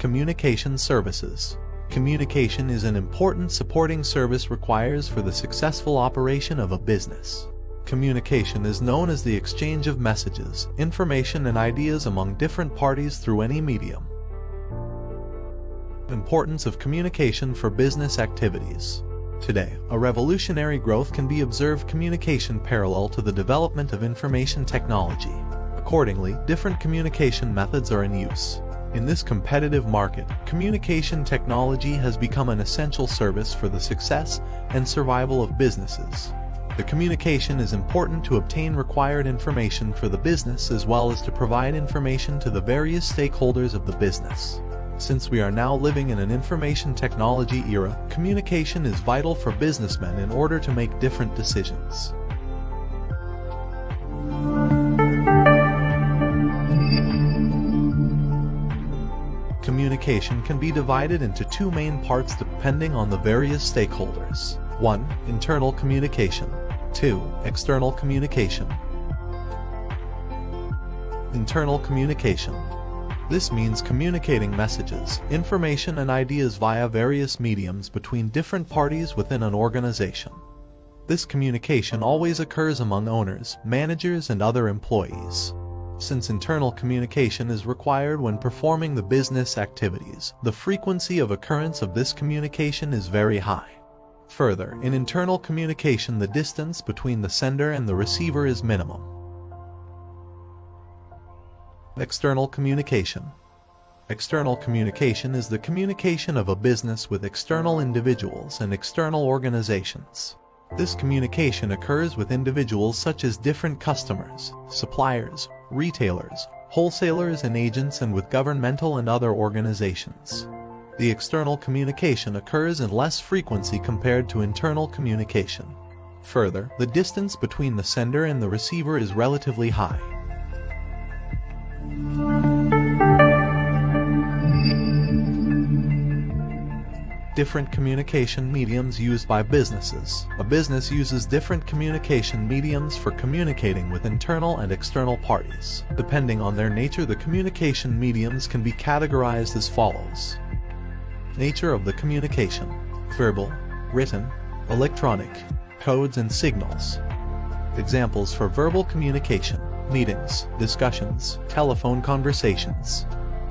Communication services. Communication is an important supporting service required for the successful operation of a business. Communication is known as the exchange of messages, information and ideas among different parties through any medium. Importance of communication for business activities. Today, a revolutionary growth can be observed communication parallel to the development of information technology. Accordingly, different communication methods are in use. In this competitive market, communication technology has become an essential service for the success and survival of businesses. The communication is important to obtain required information for the business as well as to provide information to the various stakeholders of the business. Since we are now living in an information technology era, communication is vital for businessmen in order to make different decisions. Communication can be divided into two main parts depending on the various stakeholders. 1. Internal communication. 2. External communication. Internal communication. This means communicating messages, information and ideas via various mediums between different parties within an organization. This communication always occurs among owners, managers and other employees. Since internal communication is required when performing the business activities, the frequency of occurrence of this communication is very high. Further, in internal communication the distance between the sender and the receiver is minimum. External communication. External communication is the communication of a business with external individuals and external organizations. This communication occurs with individuals such as different customers, suppliers, retailers, wholesalers and agents, and with governmental and other organizations. The external communication occurs in less frequency compared to internal communication. Further, the distance between the sender and the receiver is relatively high. Different communication mediums used by businesses. A business uses different communication mediums for communicating with internal and external parties. Depending on their nature, the communication mediums can be categorized as follows. Nature of the communication: verbal, written, electronic, codes and signals. Examples for verbal communication: meetings, discussions, telephone conversations.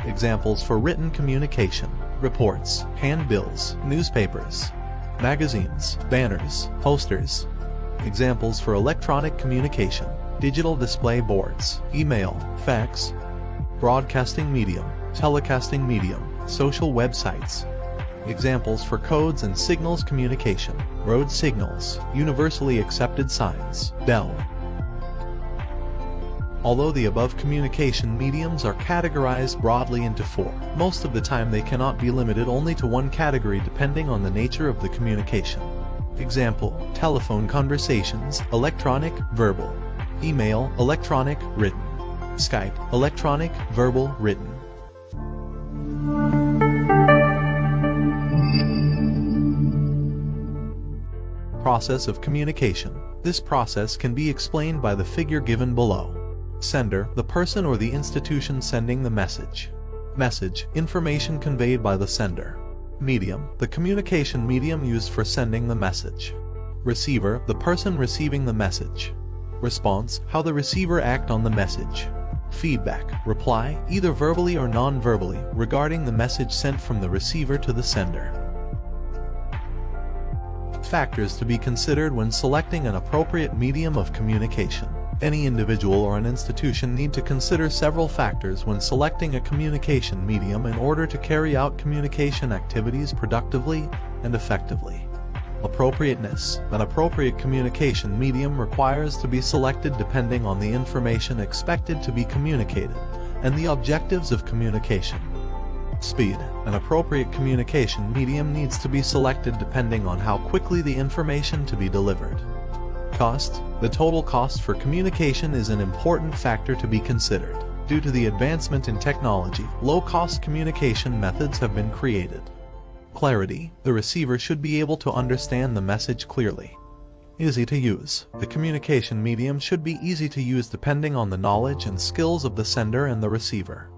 Examples for written communication: reports, handbills, newspapers, magazines, banners, posters. Examples for electronic communication: digital display boards, email, fax, broadcasting medium, telecasting medium, social websites. Examples for codes and signals communication: road signals, universally accepted signs, bell. Although the above communication mediums are categorized broadly into four, most of the time they cannot be limited only to one category depending on the nature of the communication. Example: telephone conversations, electronic, verbal; email, electronic, written; Skype, electronic, verbal, written. Process of communication. This process can be explained by the figure given below. Sender, the person or the institution sending the message. Message, information conveyed by the sender. Medium, the communication medium used for sending the message. Receiver, the person receiving the message. Response, how the receiver act on the message. Feedback, reply, either verbally or non-verbally, regarding the message sent from the receiver to the sender. Factors to be considered when selecting an appropriate medium of communication. Any individual or an institution need to consider several factors when selecting a communication medium in order to carry out communication activities productively and effectively. Appropriateness. An appropriate communication medium requires to be selected depending on the information expected to be communicated and the objectives of communication. Speed. An appropriate communication medium needs to be selected depending on how quickly the information to be delivered. Cost. The total cost for communication is an important factor to be considered. Due to the advancement in technology, low-cost communication methods have been created. Clarity. The receiver should be able to understand the message clearly. Easy to use. The communication medium should be easy to use depending on the knowledge and skills of the sender and the receiver.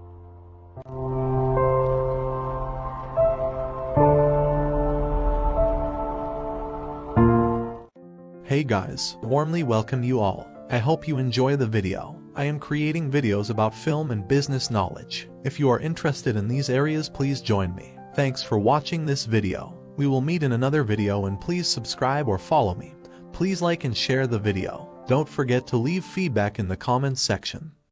Hey guys, warmly welcome you all. I hope you enjoy the video. I am creating videos about film and business knowledge. If you are interested in these areas, please join me. Thanks for watching this video. We will meet in another video, and please subscribe or follow me. Please like and share the video. Don't forget to leave feedback in the comments section.